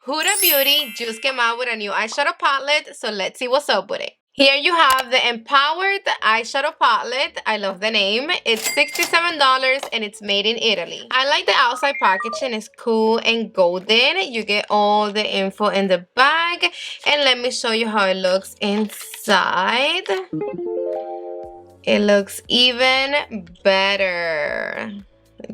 Huda Beauty just came out with a new eyeshadow palette, so let's see what's up with it. Here you have the Empowered eyeshadow palette. I love the name. It's $67 and it's made in Italy. I like the outside packaging. It's cool and golden. You get all the info in the bag. And let me show you how it looks inside. It looks even better.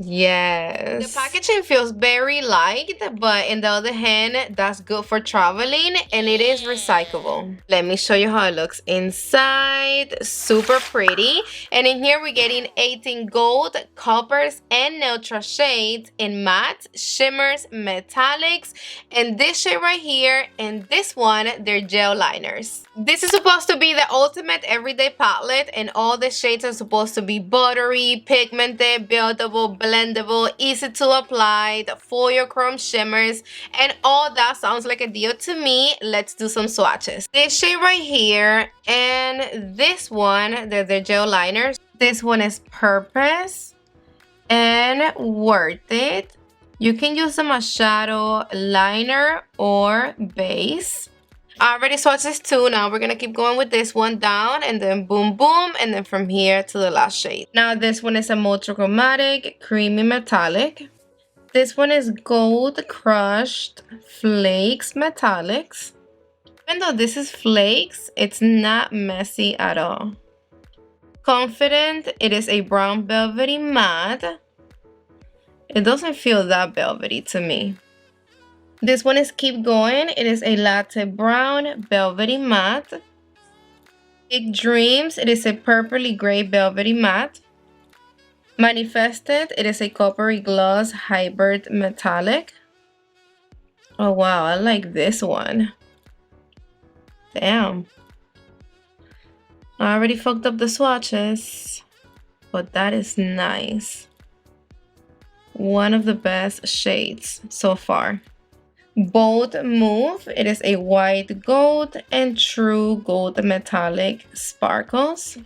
Yes. The packaging feels very light, but on the other hand, that's good for traveling and it is recyclable. Let me show you how it looks inside. Super pretty. And in here we're getting 18 gold, coppers, and neutral shades in matte, shimmers, metallics, and this shade right here and this one, they're gel liners. This is supposed to be the ultimate everyday palette, and all the shades are supposed to be buttery, pigmented, buildable, blendable, easy to apply, the foil chrome shimmers, and all that sounds like a deal to me. Let's do some swatches. This shade right here and this one, they're the gel liners. This one is Purpose and Worth It. You can use them as shadow, liner, or base. I already swatched this too. Now we're gonna keep going with this one down and then boom boom, and then from here to the last shade. Now this one is a monochromatic creamy metallic. This one is gold crushed flakes metallics. Even though this is flakes, it's not messy at all. Confident, it is a brown velvety matte. It doesn't feel that velvety to me. This one is Keep Going. It is a latte brown velvety matte. Big Dreams. It is a purpley gray velvety matte. Manifested. It is a coppery gloss hybrid metallic. Oh wow, I like this one. Damn. I already fucked up the swatches, but that is nice. One of the best shades so far. Bold Move. It is a white gold and true gold metallic sparkles.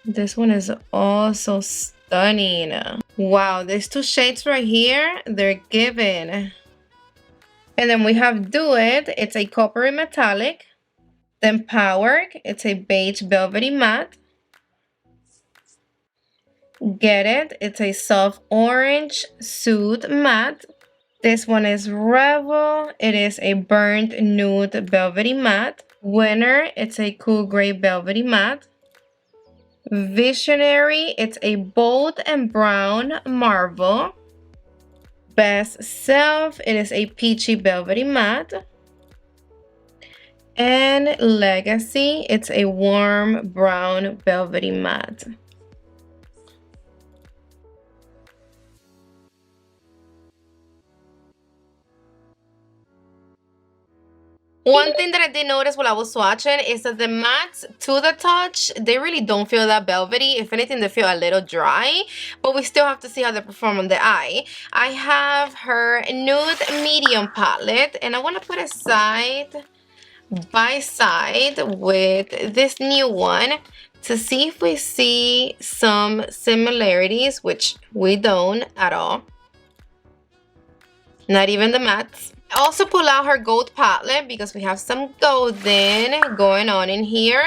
This one is also stunning. Wow, these two shades right here, they're given. And then we have Do It. It's a coppery metallic. Then Power. It's a beige velvety matte. Get It. It's a soft orange Soothe matte. This one is Revel. It is a burnt nude velvety matte. Winner. It's a cool gray velvety matte. Visionary. It's a bold and brown marble. Best Self. It is a peachy velvety matte. And Legacy. It's a warm brown velvety matte. One thing that I did notice while I was swatching is that the mattes to the touch, they really don't feel that velvety. If anything, they feel a little dry, but we still have to see how they perform on the eye. I have her Nude Medium palette, and I want to put it side by side with this new one to see if we see some similarities, which we don't at all. Not even the mattes. I also pull out her gold palette because we have some golden going on in here,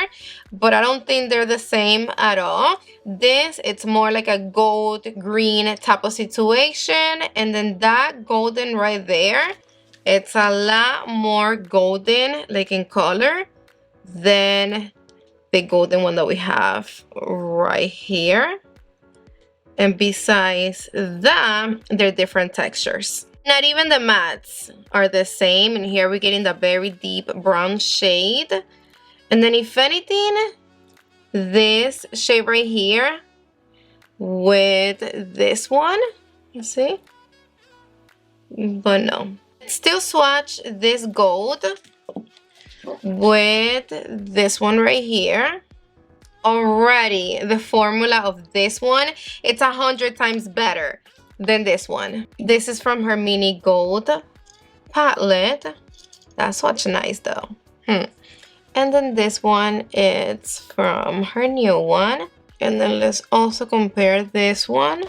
but I don't think they're the same at all. This, it's more like a gold green type of situation, and then that golden right there, it's a lot more golden, like in color, than the golden one that we have right here. And besides that, they're different textures. Not even the mattes are the same. And here we're getting the very deep brown shade. And then if anything, this shade right here with this one, you see? But no. Still swatch this gold with this one right here. Already, the formula of this one, it's 100 times better than this one. This is from her mini gold palette. That's what's nice though. And then this one, it's from her new one. And then let's also compare this one.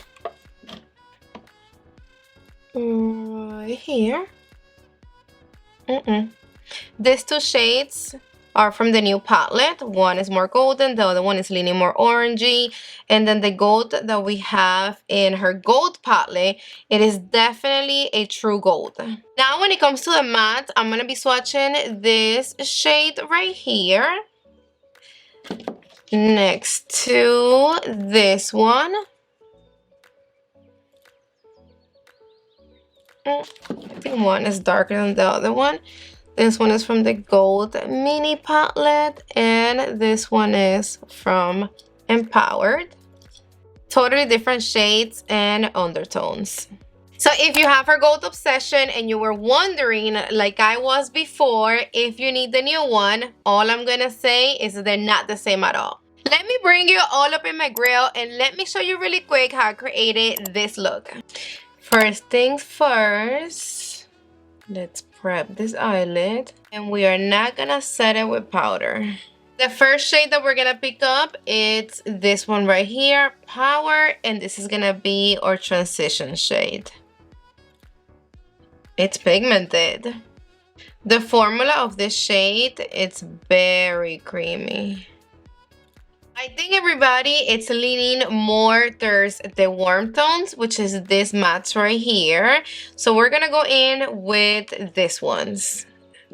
Right right here. These two shades are from the new palette. One is more golden, the other one is leaning more orangey. And then the gold that we have in her gold palette, it is definitely a true gold. Now when it comes to the matte, I'm going to be swatching this shade right here next to this one. I think one is darker than the other one. This one is from the Gold Mini Palette, and this one is from Empowered. Totally different shades and undertones. So if you have her gold obsession and you were wondering, like I was before, if you need the new one, all I'm gonna say is they're not the same at all. Let me bring you all up in my grill and let me show you really quick how I created this look. First things first, let's prep this eyelid, and we are not gonna set it with powder. The first shade that we're gonna pick up, it's this one right here, Power, and this is gonna be our transition shade. It's pigmented. The formula of this shade, it's very creamy. I think everybody, it's leaning more towards the warm tones, which is this mattes right here. So we're gonna go in with this ones.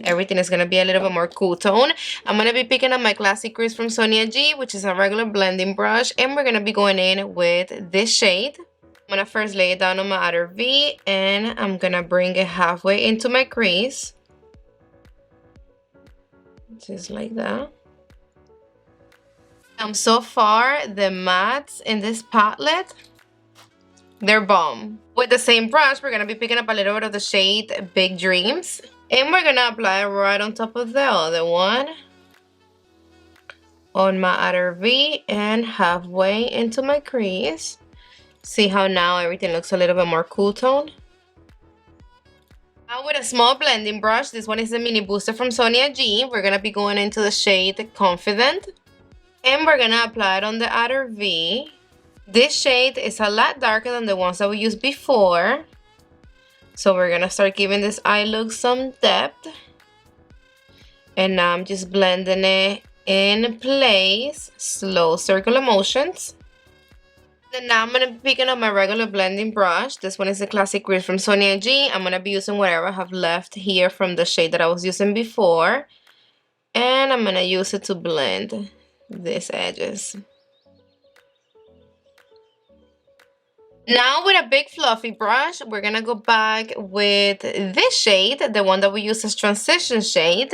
Everything is gonna be a little bit more cool tone. I'm gonna be picking up my Classic Crease from Sonia G, which is a regular blending brush, and we're gonna be going in with this shade. I'm gonna first lay it down on my outer V, and I'm gonna bring it halfway into my crease. Just like that. So far, the mattes in this palette, they're bomb. With the same brush, we're gonna be picking up a little bit of the shade Big Dreams, and we're gonna apply it right on top of the other one on my outer V and halfway into my crease. See how now everything looks a little bit more cool tone? Now with a small blending brush, this one is the Mini Booster from Sonia G, we're gonna be going into the shade Confident. And we're gonna apply it on the outer V. This shade is a lot darker than the ones that we used before. So we're gonna start giving this eye look some depth. And now I'm just blending it in place, slow circular motions. Then now I'm gonna be picking up my regular blending brush. This one is the Classic Crease from Sonia G. I'm gonna be using whatever I have left here from the shade that I was using before. And I'm gonna use it to blend these edges. Now with a big fluffy brush, we're gonna go back with this shade, the one that we use as transition shade,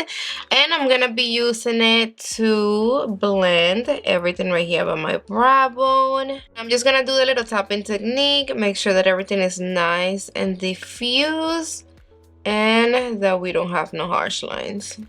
and I'm gonna be using it to blend everything right here by my brow bone. I'm just gonna do the little tapping technique, make sure that everything is nice and diffused and that we don't have no harsh lines.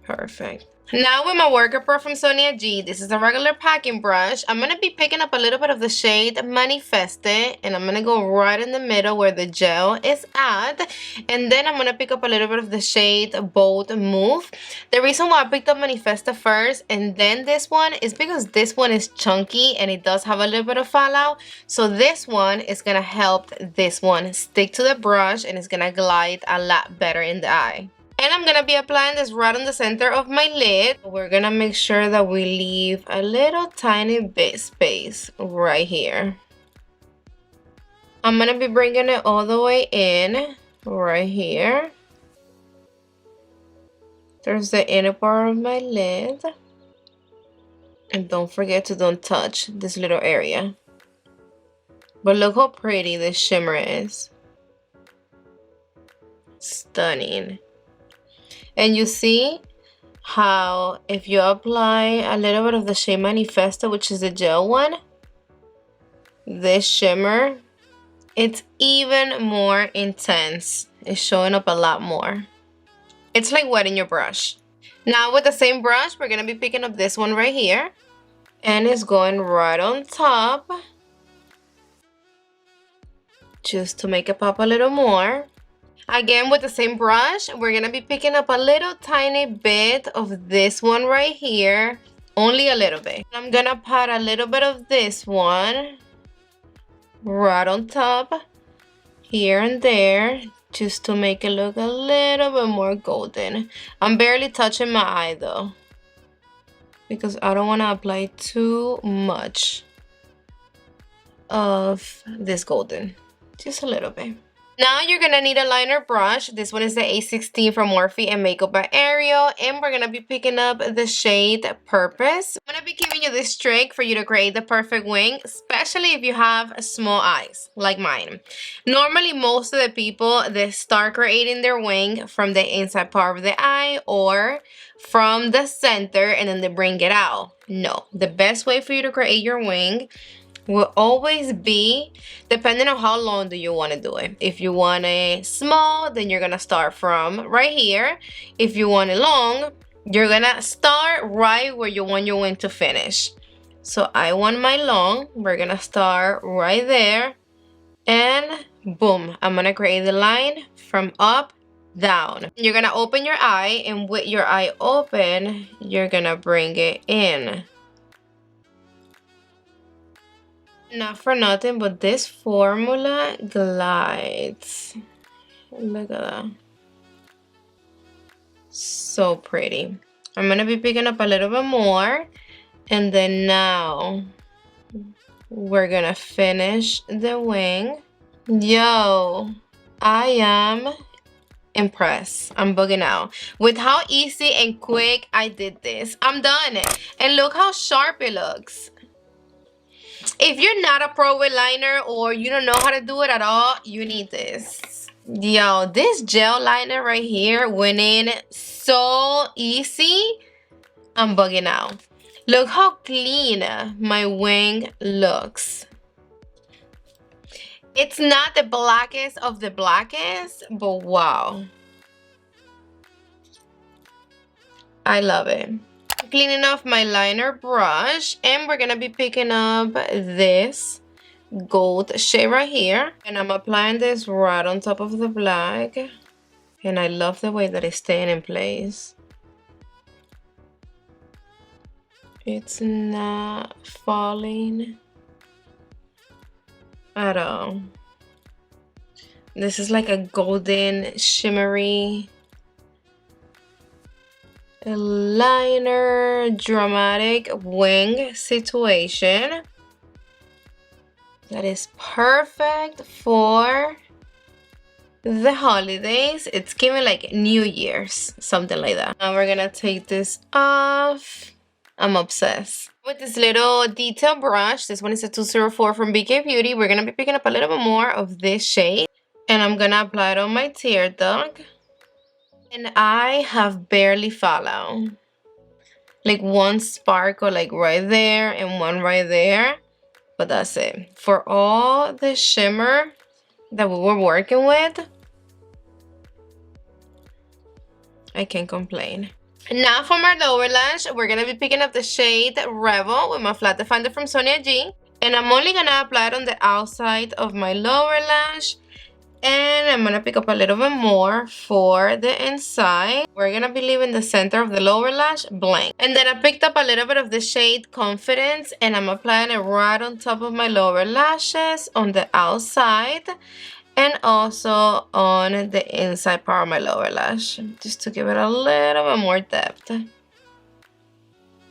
Perfect. Now with my Worker Pro from Sonia G, this is a regular packing brush. I'm going to be picking up a little bit of the shade Manifeste, and I'm going to go right in the middle where the gel is at. And then I'm going to pick up a little bit of the shade Bold Move. The reason why I picked up Manifeste first and then this one is because this one is chunky and it does have a little bit of fallout. So this one is going to help this one stick to the brush and it's going to glide a lot better in the eye. And I'm going to be applying this right on the center of my lid. We're going to make sure that we leave a little tiny bit space right here. I'm going to be bringing it all the way in right here. There's the inner part of my lid. And don't forget to don't touch this little area. But look how pretty this shimmer is. Stunning. And you see how if you apply a little bit of the shade Manifesto, which is the gel one, this shimmer, it's even more intense. It's showing up a lot more. It's like wetting your brush. Now with the same brush, we're going to be picking up this one right here. And it's going right on top. Just to make it pop a little more. Again, with the same brush, we're going to be picking up a little tiny bit of this one right here. Only a little bit. I'm going to pat a little bit of this one right on top here and there just to make it look a little bit more golden. I'm barely touching my eye though, because I don't want to apply too much of this golden. Just a little bit. Now you're gonna need a liner brush. This one is the A16 from Morphe and Makeup by Ariel, and we're gonna be picking up the shade Purpose. I'm gonna be giving you this trick for you to create the perfect wing, especially if you have small eyes like mine. Normally, most of the people, they start creating their wing from the inside part of the eye or from the center and then they bring it out. No, the best way for you to create your wing will always be depending on how long do you want to do it. If you want it small, then you're gonna start from right here. If you want it long, you're gonna start right where you want your wing to finish. So I want my long. We're gonna start right there, and boom, I'm gonna create the line from up down. You're gonna open your eye, and with your eye open, you're gonna bring it in. Not for nothing, but this formula glides. Look at that. So pretty. I'm gonna be picking up a little bit more, and then now we're gonna finish the wing. Yo, I am impressed. I'm bugging out with how easy and quick I did this. I'm done. And look how sharp it looks. If you're not a pro with liner or you don't know how to do it at all, you need this. Yo, this gel liner right here went in so easy. I'm bugging out. Look how clean my wing looks. It's not the blackest of the blackest, but wow. I love it. Cleaning off my liner brush, and we're gonna be picking up this gold shade right here, and I'm applying this right on top of the black, and I love the way that it's staying in place. It's not falling at all. This is like a golden shimmery liner dramatic wing situation that is perfect for the holidays. It's giving like New Year's, something like that. Now we're gonna take this off. I'm obsessed with this little detail brush. This one is a 204 from BK Beauty. We're gonna be picking up a little bit more of this shade, and I'm gonna apply it on my tear duct. And I have barely followed. Like one sparkle like right there and one right there. But that's it. For all the shimmer that we were working with, I can't complain. Now for my lower lash, we're going to be picking up the shade Rebel with my flat definer from Sonia G. And I'm only going to apply it on the outside of my lower lash. And I'm going to pick up a little bit more for the inside. We're going to be leaving the center of the lower lash blank. And then I picked up a little bit of the shade Confidence, and I'm applying it right on top of my lower lashes on the outside and also on the inside part of my lower lash, just to give it a little bit more depth.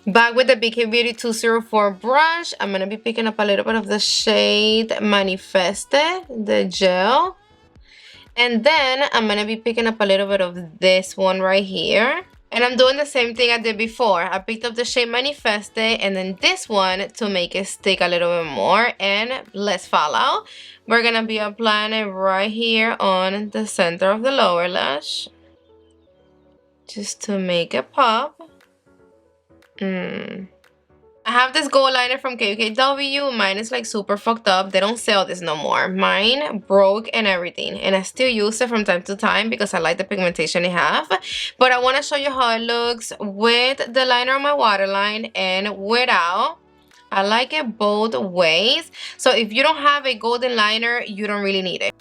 Back with the BK Beauty 204 brush, I'm going to be picking up a little bit of the shade Manifeste, the gel. And then I'm going to be picking up a little bit of this one right here. And I'm doing the same thing I did before. I picked up the shade Manifeste and then this one to make it stick a little bit more and less fallout. We're going to be applying it right here on the center of the lower lash, just to make it pop. I have this gold liner from KKW. Mine is like super fucked up. They don't sell this no more. Mine broke and everything, and I still use it from time to time because I like the pigmentation it have. But I want to show you how it looks with the liner on my waterline and without. I like it both ways. So if you don't have a golden liner, you don't really need it.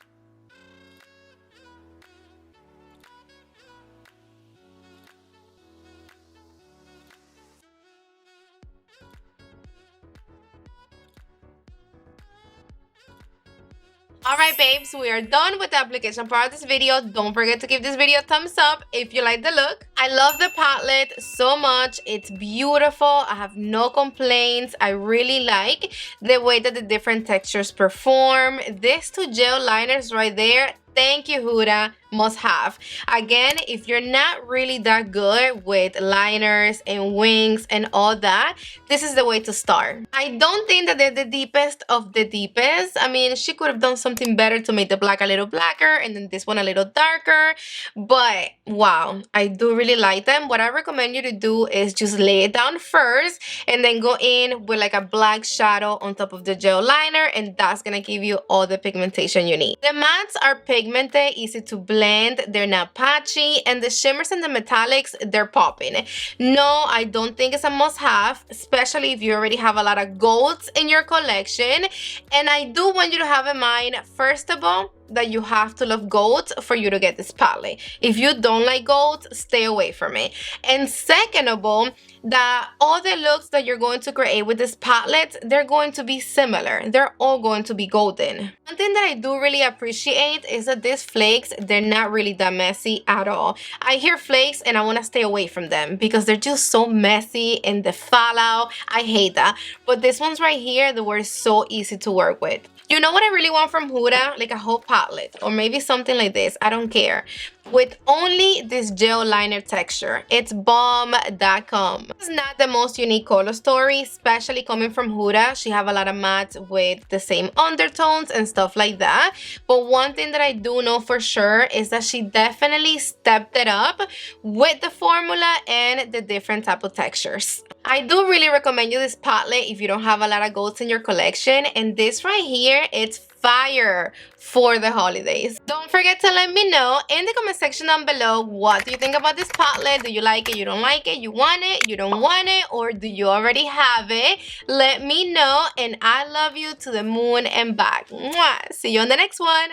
Alright babes, we are done with the application part of this video. Don't forget to give this video a thumbs up if you like the look. I love the palette so much. It's beautiful. I have no complaints. I really like the way that the different textures perform. These two gel liners right there, thank you Huda, must have. Again, if you're not really that good with liners and wings and all that, this is the way to start. I don't think that they're the deepest of the deepest. I mean, she could have done something better to make the black a little blacker and then this one a little darker, but wow, I do really like them. What I recommend you to do is just lay it down first and then go in with like a black shadow on top of the gel liner, and that's gonna give you all the pigmentation you need. The mattes are pigmented, easy to blend, they're not patchy, and the shimmers and the metallics, they're popping. No, I don't think it's a must-have, especially if you already have a lot of golds in your collection. And I do want you to have in mind, first of all, that you have to love golds for you to get this palette. If you don't like golds, stay away from it. And second of all, that all the looks that you're going to create with this palette, they're going to be similar. They're all going to be golden. One thing that I do really appreciate is that these flakes, they're not really that messy at all. I hear flakes and I want to stay away from them because they're just so messy and the fallout. I hate that. But these ones right here, they were so easy to work with. You know what I really want from Huda? Like a whole palette or maybe something like this. I don't care. With only this gel liner texture. It's bomb.com. It's not the most unique color story, especially coming from Huda. She have a lot of mattes with the same undertones and stuff like that. But one thing that I do know for sure is that she definitely stepped it up with the formula and the different type of textures. I do really recommend you this palette if you don't have a lot of golds in your collection, and this right here, it's fire for the holidays. Don't forget to let me know in the comment section down below, what do you think about this palette? Do you like it, you don't like it, you want it, you don't want it, or do you already have it? Let me know, and I love you to the moon and back. Mwah! See you on the next one.